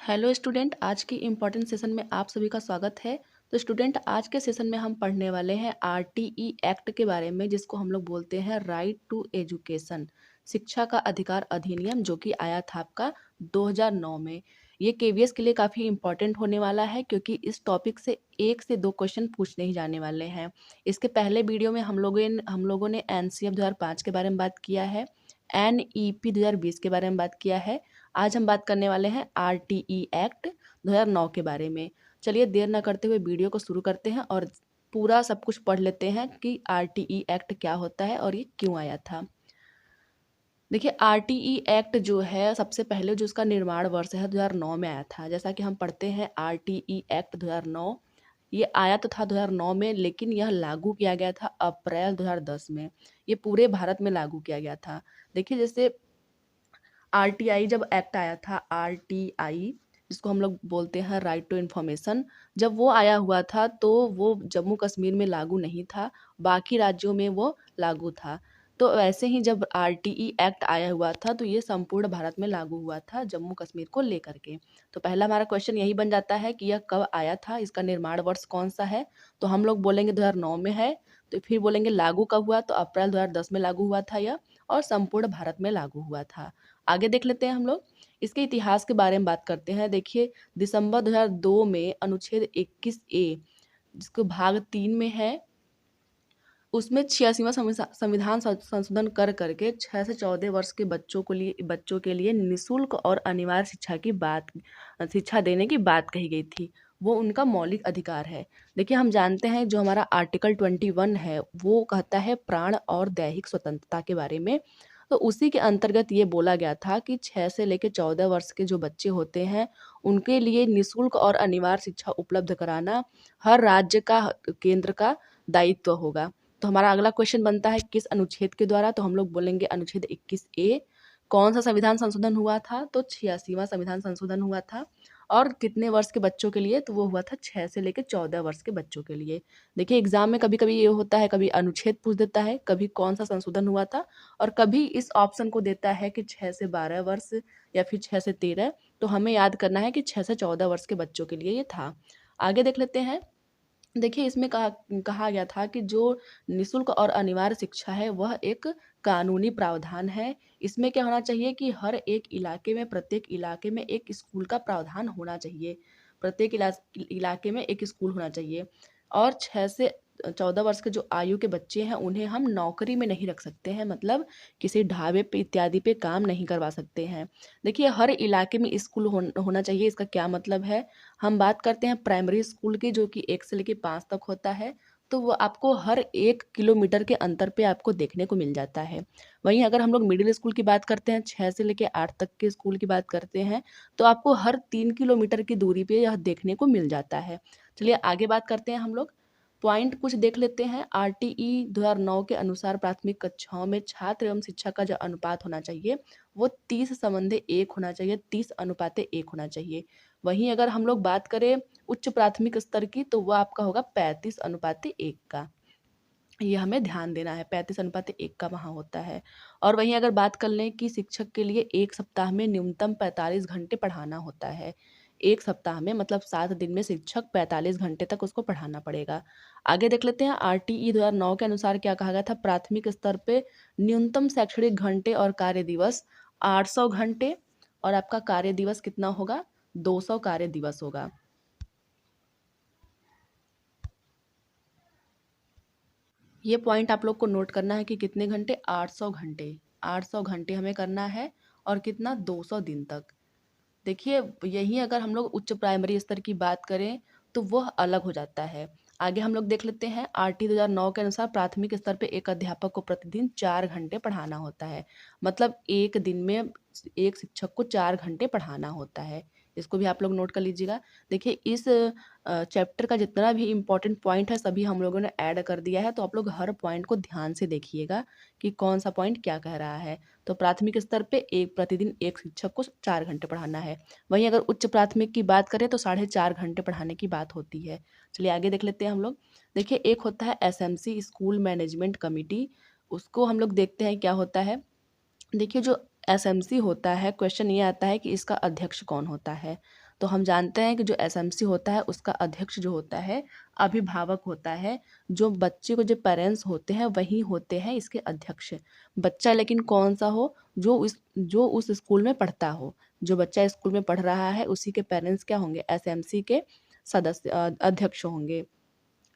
Hello student, आज की important session में आप सभी का स्वागत है। तो स्टूडेंट, आज के सेशन में हम पढ़ने वाले हैं आरटीई एक्ट के बारे में, जिसको हम लोग बोलते हैं राइट टू एजुकेशन, शिक्षा का अधिकार अधिनियम, जो कि आया था आपका 2009 में। ये केवीएस के लिए काफ़ी इम्पोर्टेंट होने वाला है, क्योंकि इस टॉपिक से 1 से 2 क्वेश्चन पूछने ही जाने वाले हैं। इसके पहले वीडियो में हम लोगों ने एनसीएफ 2005 के बारे में बात किया है, एनईपी 2020 के बारे में बात किया है। आज हम बात करने वाले हैं आरटीई एक्ट 2009 के बारे में। चलिए देर न करते हुए वीडियो को शुरू करते हैं और पूरा सब कुछ पढ़ लेते हैं कि आरटीई एक्ट क्या होता है और ये क्यों आया था। देखिए, आरटीई एक्ट जो है, सबसे पहले जो उसका निर्माण वर्ष है 2009 में आया था। जैसा कि हम पढ़ते हैं आरटीई एक्ट 2009, ये आया तो था 2009 में, लेकिन यह लागू किया गया था अप्रैल 2010 में। ये पूरे भारत में लागू किया गया था। देखिए, जैसे आरटीआई जब एक्ट आया था, आरटीआई जिसको हम लोग बोलते हैं राइट टू इन्फॉर्मेशन, जब वो आया हुआ था तो वो जम्मू कश्मीर में लागू नहीं था, बाकी राज्यों में वो लागू था। तो वैसे ही जब आरटीई एक्ट आया हुआ था तो ये संपूर्ण भारत में लागू हुआ था, जम्मू कश्मीर को लेकर के। तो पहला हमारा क्वेश्चन यही बन जाता है कि यह कब आया था, इसका निर्माण वर्ष कौन सा है। तो हम लोग बोलेंगे 2009 में है, तो फिर बोलेंगे लागू कब हुआ, तो अप्रैल 2010 में लागू हुआ था यह, और संपूर्ण भारत में लागू हुआ था। आगे देख लेते हैं हम लोग, इसके इतिहास के बारे में बात करते हैं। देखिए, दिसंबर 2002 में अनुच्छेद 21A, जिसको भाग 3 में है, उसमें 86वां संविधान संशोधन कर करके 6 से 14 वर्ष के बच्चों के लिए निःशुल्क और अनिवार्य शिक्षा देने की बात कही गई थी। वो उनका मौलिक अधिकार है। देखिए, हम जानते हैं जो हमारा आर्टिकल 21 है, वो कहता है प्राण और दैहिक स्वतंत्रता के बारे में। तो उसी के अंतर्गत ये बोला गया था कि 6 से लेकर 14 वर्ष के जो बच्चे होते हैं, उनके लिए निःशुल्क और अनिवार्य शिक्षा उपलब्ध कराना हर राज्य का, केंद्र का दायित्व होगा। तो हमारा अगला क्वेश्चन बनता है किस अनुच्छेद के द्वारा, तो हम लोग बोलेंगे अनुच्छेद 21A। कौन सा संविधान संशोधन हुआ था, तो 86वां संविधान संशोधन हुआ था। और कितने वर्ष के बच्चों के लिए, तो वो हुआ था 6 से लेकर 14 वर्ष के बच्चों के लिए। देखिए, एग्जाम में कभी कभी ये होता है, कभी अनुच्छेद पूछ देता है, कभी कौन सा संशोधन हुआ था, और कभी इस ऑप्शन को देता है कि 6 से 12 वर्ष या फिर 6 से 13। तो हमें याद करना है कि 6 से 14 वर्ष के बच्चों के लिए ये था। आगे देख लेते हैं। देखिए, इसमें कहा गया था कि जो निःशुल्क और अनिवार्य शिक्षा है, वह एक कानूनी प्रावधान है। इसमें क्या होना चाहिए कि हर एक इलाके में, प्रत्येक इलाके में एक स्कूल का प्रावधान होना चाहिए। प्रत्येक इलाके में एक स्कूल होना चाहिए। और 6 से 14 वर्ष के जो आयु के बच्चे हैं, उन्हें हम नौकरी में नहीं रख सकते हैं, मतलब किसी ढाबे पे इत्यादि पे काम नहीं करवा सकते हैं। देखिए, हर इलाके में स्कूल होना चाहिए। इसका क्या मतलब है, हम बात करते हैं प्राइमरी स्कूल की, जो कि 1 से लेकर 5 तक होता है, तो वो आपको हर 1 किलोमीटर के अंतर पे आपको देखने को मिल जाता है। वहीं अगर हम लोग मिडिल स्कूल की बात करते हैं, 6 से लेकर 8 तक के स्कूल की बात करते हैं, तो आपको हर 3 किलोमीटर की दूरी पे यह देखने को मिल जाता है। चलिए आगे बात करते हैं हम लोग, पॉइंट कुछ देख लेते हैं। आरटीई 2009 के अनुसार प्राथमिक कक्षाओं में छात्र एवं शिक्षक का जो अनुपात होना चाहिए, वो 30:1 होना चाहिए, 30:1 होना चाहिए। वहीं अगर हम लोग बात करें उच्च प्राथमिक स्तर की, तो वह आपका होगा 35:1 का। ये हमें ध्यान देना है, 35:1 का वहाँ होता है। और वहीं अगर बात कर लें कि शिक्षक के लिए 1 सप्ताह में न्यूनतम 45 घंटे पढ़ाना होता है। 1 सप्ताह में मतलब 7 दिन में शिक्षक 45 घंटे तक उसको पढ़ाना पड़ेगा। आगे देख लेते हैं, आरटीई 2009 के अनुसार क्या कहा गया था, प्राथमिक स्तर पे न्यूनतम शैक्षणिक घंटे और कार्य दिवस 800 घंटे, और आपका कार्य दिवस कितना होगा, 200 कार्य दिवस होगा। ये पॉइंट आप लोग को नोट करना है कि कितने घंटे, 800 घंटे। 800 घंटे हमें करना है, और कितना, 200 दिन तक। देखिए, यही अगर हम लोग उच्च प्राइमरी स्तर की बात करें, तो वह अलग हो जाता है। आगे हम लोग देख लेते हैं, आरटी 2009 के अनुसार प्राथमिक स्तर पे एक अध्यापक को प्रतिदिन 4 घंटे पढ़ाना होता है। मतलब एक दिन में एक शिक्षक को 4 घंटे पढ़ाना होता है। इसको भी आप लोग नोट कर लीजिएगा। देखिए, इस चैप्टर का जितना भी इम्पोर्टेंट पॉइंट है, सभी हम लोगों ने ऐड कर दिया है, तो आप लोग हर पॉइंट को ध्यान से देखिएगा कि कौन सा पॉइंट क्या कह रहा है। तो प्राथमिक स्तर पे प्रतिदिन एक शिक्षक को 4 घंटे पढ़ाना है। वहीं अगर उच्च प्राथमिक की बात करें तो 4.5 घंटे पढ़ाने की बात होती है। चलिए आगे देख लेते हैं हम लोग। देखिए, एक होता है एसएमसी, स्कूल मैनेजमेंट कमेटी, उसको हम लोग देखते हैं क्या होता है। देखिए, जो एसएमसी होता है, क्वेश्चन ये आता है कि इसका अध्यक्ष कौन होता है। तो हम जानते हैं कि जो एसएमसी होता है उसका अध्यक्ष जो होता है अभिभावक होता है। जो बच्चे को जो पेरेंट्स होते हैं वही होते हैं इसके अध्यक्ष। बच्चा लेकिन कौन सा हो, जो उस स्कूल में पढ़ता हो। जो बच्चा स्कूल में पढ़ रहा है उसी के पेरेंट्स क्या होंगे, एसएमसी के सदस्य अध्यक्ष होंगे।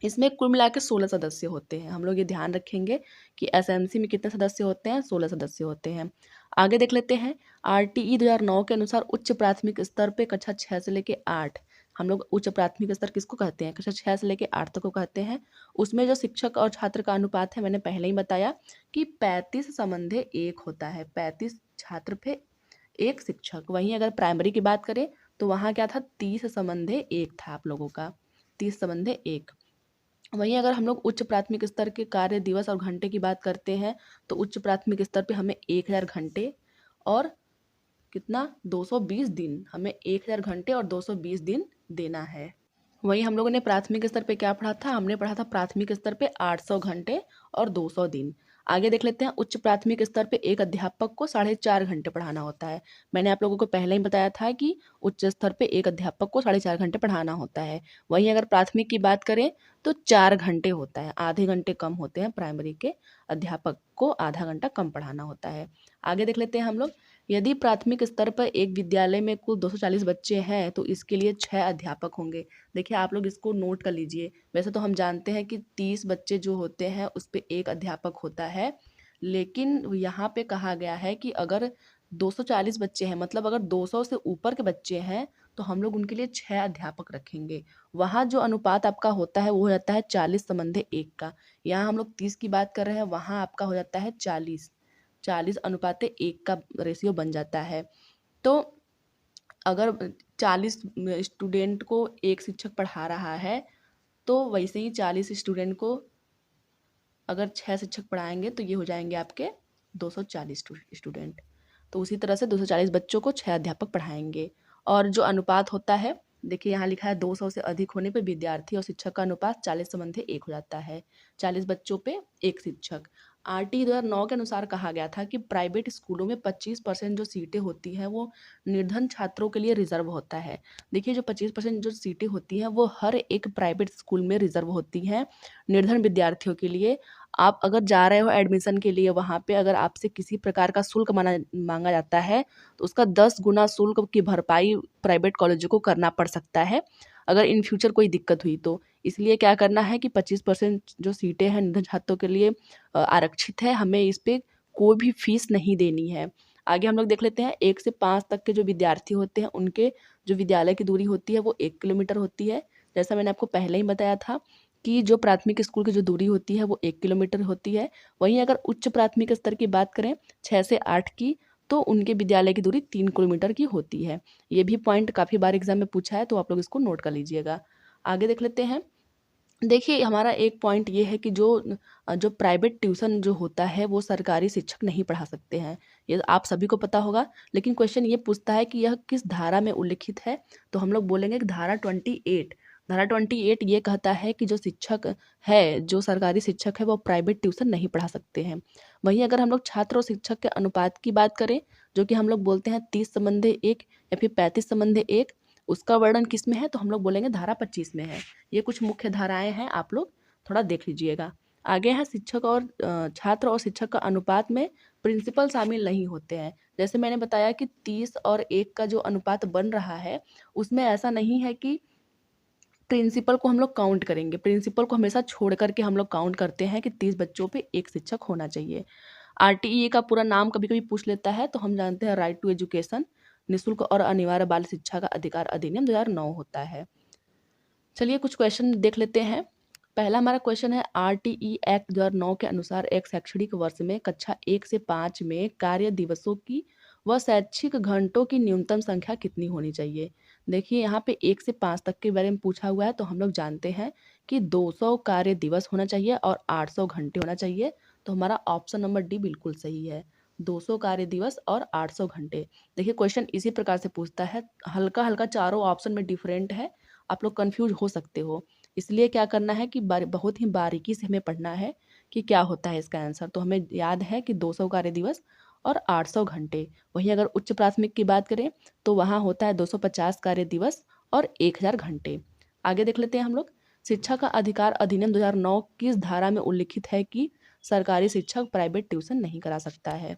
इसमें कुल मिला के 16 सदस्य होते हैं। हम लोग ये ध्यान रखेंगे कि एसएमसी में कितने सदस्य होते हैं, 16 सदस्य होते हैं। आगे देख लेते हैं। आरटीई 2009 के अनुसार उच्च प्राथमिक स्तर पे कक्षा 6 से लेके 8, हम लोग उच्च प्राथमिक स्तर किसको कहते हैं, कक्षा 6 से लेके 8 तक को कहते हैं। उसमें जो शिक्षक और छात्र का अनुपात है, मैंने पहले ही बताया कि 35 संबंधे 1 होता है। 35 छात्र पे 1 शिक्षक। वहीं अगर प्राइमरी की बात करें तो वहाँ क्या था, 30 संबंधे 1 था आप लोगों का, 30 संबंधे 1। वहीं अगर हम लोग उच्च प्राथमिक स्तर के कार्य दिवस और घंटे की बात करते हैं तो उच्च प्राथमिक स्तर पे हमें 1000 घंटे और कितना, 220 दिन, हमें 1000 घंटे और 220 दिन देना है। वहीं हम लोगों ने प्राथमिक स्तर पे क्या पढ़ा था, हमने पढ़ा था प्राथमिक स्तर पे 800 घंटे और 200 दिन। आगे देख लेते हैं। उच्च प्राथमिक स्तर पे एक अध्यापक को 4.5 घंटे पढ़ाना होता है। मैंने आप लोगों को पहले ही बताया था कि उच्च स्तर पे एक अध्यापक को 4.5 घंटे पढ़ाना होता है। वहीं अगर प्राथमिक की बात करें तो 4 घंटे होता है, आधे घंटे कम होते हैं। प्राइमरी के अध्यापक को आधा घंटा कम पढ़ाना होता है। आगे देख लेते हैं हम लोग। यदि प्राथमिक स्तर पर एक विद्यालय में कुल 240 बच्चे हैं तो इसके लिए 6 अध्यापक होंगे। देखिए आप लोग इसको नोट कर लीजिए। वैसे तो हम जानते हैं कि 30 बच्चे जो होते हैं उस पे एक अध्यापक होता है, लेकिन यहाँ पे कहा गया है कि अगर 240 बच्चे हैं, मतलब अगर 200 से ऊपर के बच्चे हैं तो हम लोग उनके लिए 6 अध्यापक रखेंगे। वहाँ जो अनुपात आपका होता है वो हो जाता है 40 संबंधे 1 का। यहाँ हम लोग 30 की बात कर रहे हैं, वहाँ आपका हो जाता है 40 अनुपाते 1 का रेशियो बन जाता है। तो अगर 40 स्टूडेंट को एक शिक्षक पढ़ा रहा है तो वैसे ही 40 स्टूडेंट को अगर 6 शिक्षक पढ़ाएंगे तो ये हो जाएंगे आपके 240 स्टूडेंट। तो उसी तरह से 240 बच्चों को 6 अध्यापक पढ़ाएंगे। और जो अनुपात होता है, देखिए यहाँ लिखा है 200 से अधिक होने पर विद्यार्थी और शिक्षक का अनुपात 40 संबंधी 1 हो जाता है। 40 बच्चों पे 1 शिक्षक। आरटी 2009 के अनुसार कहा गया था कि प्राइवेट स्कूलों में 25% जो सीटें होती हैं वो निर्धन छात्रों के लिए रिजर्व होता है। देखिए जो 25% जो सीटें होती हैं वो हर एक प्राइवेट स्कूल में रिजर्व होती हैं निर्धन विद्यार्थियों के लिए। आप अगर जा रहे हो एडमिशन के लिए, वहाँ पे अगर आपसे किसी प्रकार का शुल्क मांगा जाता है तो उसका 10 गुना शुल्क की भरपाई प्राइवेट कॉलेजों को करना पड़ सकता है अगर इन फ्यूचर कोई दिक्कत हुई तो। इसलिए क्या करना है कि 25% जो सीटें हैं निर्धन छात्रों के लिए आरक्षित है, हमें इस पे कोई भी फीस नहीं देनी है। आगे हम लोग देख लेते हैं। 1 से 5 तक के जो विद्यार्थी होते हैं उनके जो विद्यालय की दूरी होती है वो 1 किलोमीटर होती है। जैसा मैंने आपको पहले ही बताया था कि जो प्राथमिक स्कूल की जो दूरी होती है वो 1 किलोमीटर होती है। वहीं अगर उच्च प्राथमिक स्तर की बात करें 6 से 8 की, तो उनके विद्यालय की दूरी 3 किलोमीटर की होती है। ये भी पॉइंट काफ़ी बार एग्जाम में पूछा है तो आप लोग इसको नोट कर लीजिएगा। आगे देख लेते हैं। देखिए हमारा एक पॉइंट ये है कि जो प्राइवेट ट्यूशन जो होता है वो सरकारी शिक्षक नहीं पढ़ा सकते हैं। ये आप सभी को पता होगा। लेकिन क्वेश्चन ये पूछता है कि यह किस धारा में उल्लिखित है, तो हम लोग बोलेंगे कि धारा 28। धारा 28 ये कहता है कि जो शिक्षक है, जो सरकारी शिक्षक है वो प्राइवेट ट्यूशन नहीं पढ़ा सकते हैं। वहीं अगर हम लोग छात्र और शिक्षक के अनुपात की बात करें, जो कि हम लोग बोलते हैं 30 संबंधे 1 या फिर 35 संबंधे 1, उसका वर्णन किस में है, तो हम लोग बोलेंगे धारा 25 में है। ये कुछ मुख्य धाराएं हैं, आप लोग थोड़ा देख लीजिएगा। आगे है शिक्षक और छात्र और शिक्षक का अनुपात में प्रिंसिपल शामिल नहीं होते हैं। जैसे मैंने बताया कि 30 और 1 का जो अनुपात बन रहा है उसमें ऐसा नहीं है कि प्रिंसिपल को हम लोग काउंट करेंगे। प्रिंसिपल को हमेशा छोड़ करके हम लोग काउंट करते हैं कि 30 बच्चों पे एक शिक्षक होना चाहिए। आरटीई का पूरा नाम कभी कभी पूछ लेता है तो हम जानते हैं राइट टू एजुकेशन, निःशुल्क और अनिवार्य बाल शिक्षा का अधिकार अधिनियम 2009 होता है। चलिए कुछ क्वेश्चन देख लेते हैं। पहला हमारा क्वेश्चन है, आरटीई एक्ट 2009 के अनुसार एक शैक्षणिक वर्ष में कक्षा 1 से 5 में कार्य दिवसों की व शैक्षिक घंटों की न्यूनतम संख्या कितनी होनी चाहिए। देखिए यहाँ पे 1 से 5 तक के बारे में पूछा हुआ है तो हम लोग जानते हैं कि 200 कार्य दिवस होना चाहिए और 800 घंटे होना चाहिए। तो हमारा ऑप्शन नंबर डी बिल्कुल सही है, 200 कार्य दिवस और 800 घंटे। देखिए क्वेश्चन इसी प्रकार से पूछता है, हल्का हल्का चारों ऑप्शन में डिफरेंट है, आप लोग कंफ्यूज हो सकते हो। इसलिए क्या करना है कि बहुत ही बारीकी से हमें पढ़ना है कि क्या होता है इसका आंसर। तो हमें याद है कि 200 कार्य दिवस और 800 घंटे। वहीं अगर उच्च प्राथमिक की बात करें तो वहाँ होता है 250 कार्य दिवस और 1000 घंटे। आगे देख लेते हैं हम लोग। शिक्षा का अधिकार अधिनियम 2009 किस धारा में उल्लिखित है कि सरकारी शिक्षक प्राइवेट ट्यूशन नहीं करा सकता है?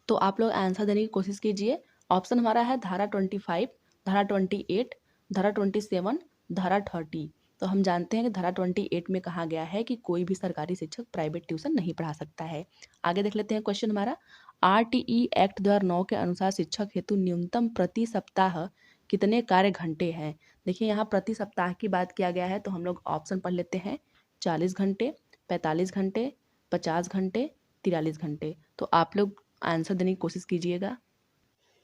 तो आप लोग आंसर देने की कोशिश कीजिए। ऑप्शन हमारा है धारा 25, धारा 28, धारा 27, धारा 30। तो हम जानते हैं कि धारा 28 में कहा गया है कि कोई भी सरकारी शिक्षक प्राइवेट ट्यूशन नहीं पढ़ा सकता है। आगे देख लेते हैं क्वेश्चन हमारा। आरटीई एक्ट 2009 के अनुसार शिक्षक हेतु न्यूनतम प्रति सप्ताह कितने कार्य घंटे हैं? देखिए यहाँ प्रति सप्ताह की बात किया गया है, तो हम लोग ऑप्शन पढ़ लेते हैं। 40 घंटे, 45 घंटे, 50 घंटे, 43 घंटे। तो आप लोग आंसर देने की कोशिश कीजिएगा।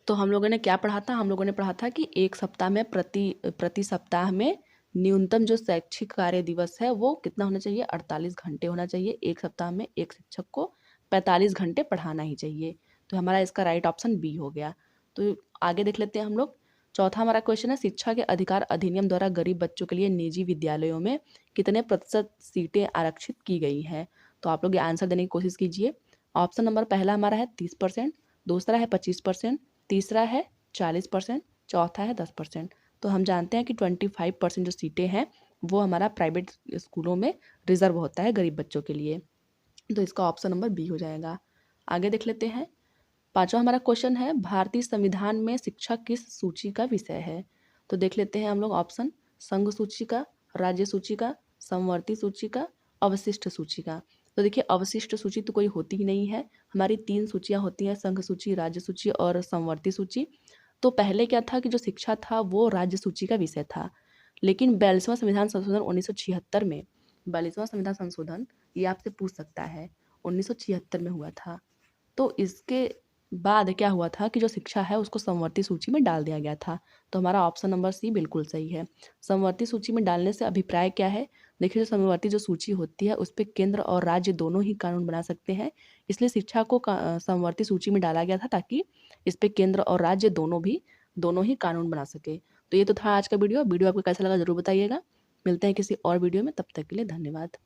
तो हम लोगों ने क्या पढ़ा था? हम लोगों ने पढ़ा था कि एक सप्ताह में प्रति सप्ताह में न्यूनतम जो शैक्षिक कार्य दिवस है वो कितना होना चाहिए? 48 घंटे होना चाहिए। एक सप्ताह में एक शिक्षक को 45 घंटे पढ़ाना ही चाहिए। तो हमारा इसका राइट ऑप्शन बी हो गया। तो आगे देख लेते हैं हम लोग। चौथा हमारा क्वेश्चन है, शिक्षा के अधिकार अधिनियम द्वारा गरीब बच्चों के लिए निजी विद्यालयों में कितने प्रतिशत सीटें आरक्षित की गई हैं? तो आप लोग ये आंसर देने की कोशिश कीजिए। ऑप्शन नंबर पहला हमारा है 30%, दूसरा है 25%, तीसरा है 40%, चौथा है 10%। तो हम जानते हैं कि 25% जो सीटें हैं वो हमारा प्राइवेट स्कूलों में रिजर्व होता है गरीब बच्चों के लिए। तो इसका ऑप्शन नंबर बी हो जाएगा। आगे देख लेते हैं। पांचवा हमारा क्वेश्चन है, भारतीय संविधान में शिक्षा किस सूची का विषय है? तो देख लेते हैं हम लोग ऑप्शन। संघ सूची का, राज्य सूची का, समवर्ती सूची का, अवशिष्ट सूची का। तो देखिए अवशिष्ट सूची तो कोई होती ही नहीं है। हमारी 3 सूचियाँ होती हैं, संघ सूची, राज्य सूची और समवर्ती सूची। तो पहले क्या था कि जो शिक्षा था वो राज्य सूची का विषय था, लेकिन 42वां संविधान संशोधन 1976 में, 42वां संविधान संशोधन ये आपसे पूछ सकता है, 1976 में हुआ था। तो इसके बाद क्या हुआ था कि जो शिक्षा है उसको समवर्ती सूची में डाल दिया गया था। तो हमारा ऑप्शन नंबर सी बिल्कुल सही है। समवर्ती सूची में डालने से अभिप्राय क्या है? देखिए जो समवर्ती जो सूची होती है उस पे केंद्र और राज्य दोनों ही कानून बना सकते हैं, इसलिए शिक्षा को समवर्ती सूची में डाला गया था ताकि इस पे केंद्र और राज्य दोनों ही कानून बना सके। तो ये तो था आज का वीडियो। वीडियो आपको कैसा लगा ज़रूर बताइएगा। मिलते हैं किसी और वीडियो में, तब तक के लिए धन्यवाद।